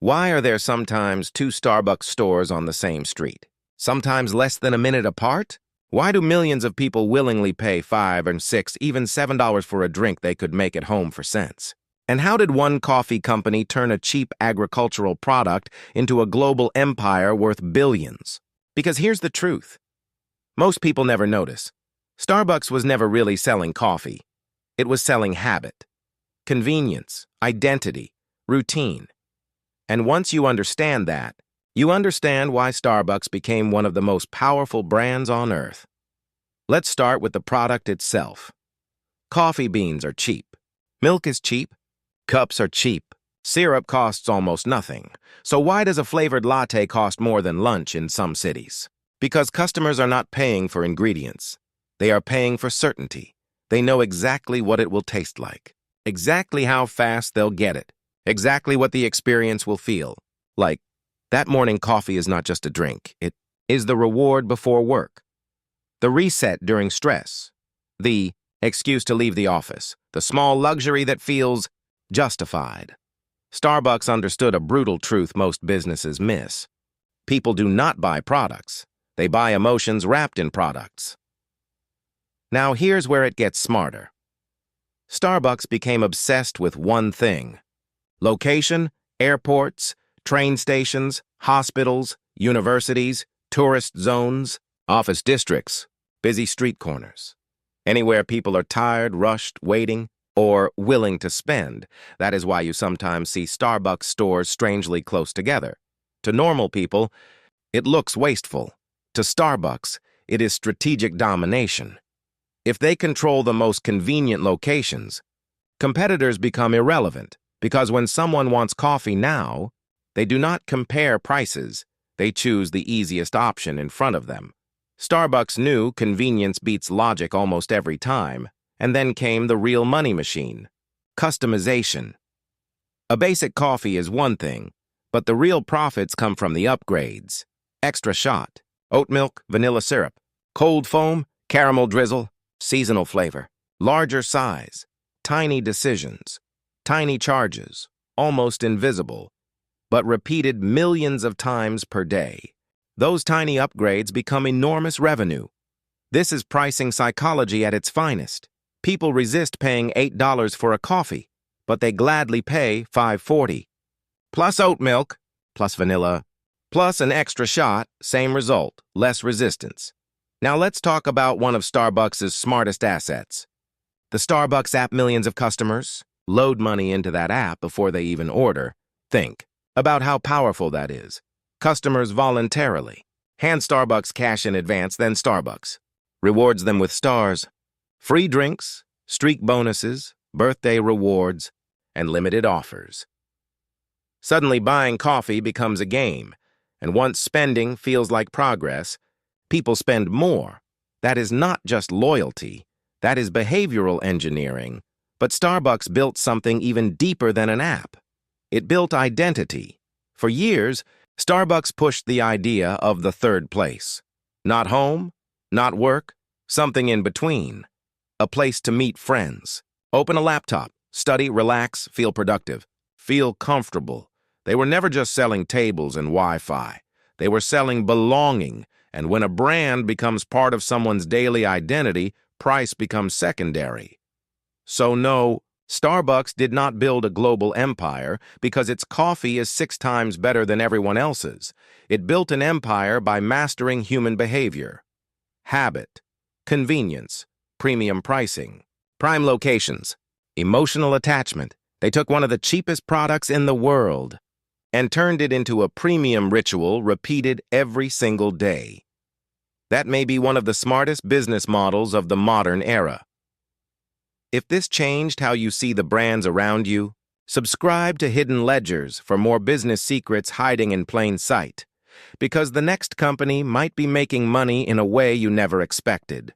Why are there sometimes two Starbucks stores on the same street? Sometimes less than a minute apart? Why do millions of people willingly pay $5 and $6, even $7 for a drink they could make at home for cents? And how did one coffee company turn a cheap agricultural product into a global empire worth billions? Because here's the truth. Most people never notice. Starbucks was never really selling coffee. It was selling habit, convenience, identity, routine. And once you understand that, you understand why Starbucks became one of the most powerful brands on earth. Let's start with the product itself. Coffee beans are cheap. Milk is cheap. Cups are cheap. Syrup costs almost nothing. So why does a flavored latte cost more than lunch in some cities? Because customers are not paying for ingredients. They are paying for certainty. They know exactly what it will taste like, exactly how fast they'll get it, exactly what the experience will feel. Like, that morning coffee is not just a drink. It is the reward before work, the reset during stress, the excuse to leave the office, the small luxury that feels justified. Starbucks understood a brutal truth most businesses miss. People do not buy products. They buy emotions wrapped in products. Now here's where it gets smarter. Starbucks became obsessed with one thing: location, airports, train stations, hospitals, universities, tourist zones, office districts, busy street corners. Anywhere people are tired, rushed, waiting, or willing to spend. That is why you sometimes see Starbucks stores strangely close together. To normal people, it looks wasteful. To Starbucks, it is strategic domination. If they control the most convenient locations, competitors become irrelevant, because when someone wants coffee now, they do not compare prices. They choose the easiest option in front of them. Starbucks knew convenience beats logic almost every time, and then came the real money machine: customization. A basic coffee is one thing, but the real profits come from the upgrades: extra shot, oat milk, vanilla syrup, cold foam, caramel drizzle, seasonal flavor, larger size, tiny decisions, tiny charges, almost invisible, but repeated millions of times per day. Those tiny upgrades become enormous revenue. This is pricing psychology at its finest. People resist paying $8 for a coffee, but they gladly pay $5.40. Plus oat milk, plus vanilla, plus an extra shot, same result, less resistance. Now let's talk about one of Starbucks' smartest assets. The Starbucks app. Millions of customers load money into that app before they even order. Think about how powerful that is. Customers voluntarily hand Starbucks cash in advance, then Starbucks rewards them with stars, free drinks, streak bonuses, birthday rewards, and limited offers. Suddenly buying coffee becomes a game, and once spending feels like progress, people spend more. That is not just loyalty, that is behavioral engineering. But Starbucks built something even deeper than an app. It built identity. For years, Starbucks pushed the idea of the third place. Not home, not work, something in between. A place to meet friends. Open a laptop, study, relax, feel productive, feel comfortable. They were never just selling tables and Wi-Fi. They were selling belonging. And when a brand becomes part of someone's daily identity, price becomes secondary. So no, Starbucks did not build a global empire because its coffee is 6 times better than everyone else's. It built an empire by mastering human behavior. Habit, convenience, premium pricing, prime locations, emotional attachment. They took one of the cheapest products in the world and turned it into a premium ritual repeated every single day. That may be one of the smartest business models of the modern era. If this changed how you see the brands around you, subscribe to Hidden Ledgers for more business secrets hiding in plain sight, because the next company might be making money in a way you never expected.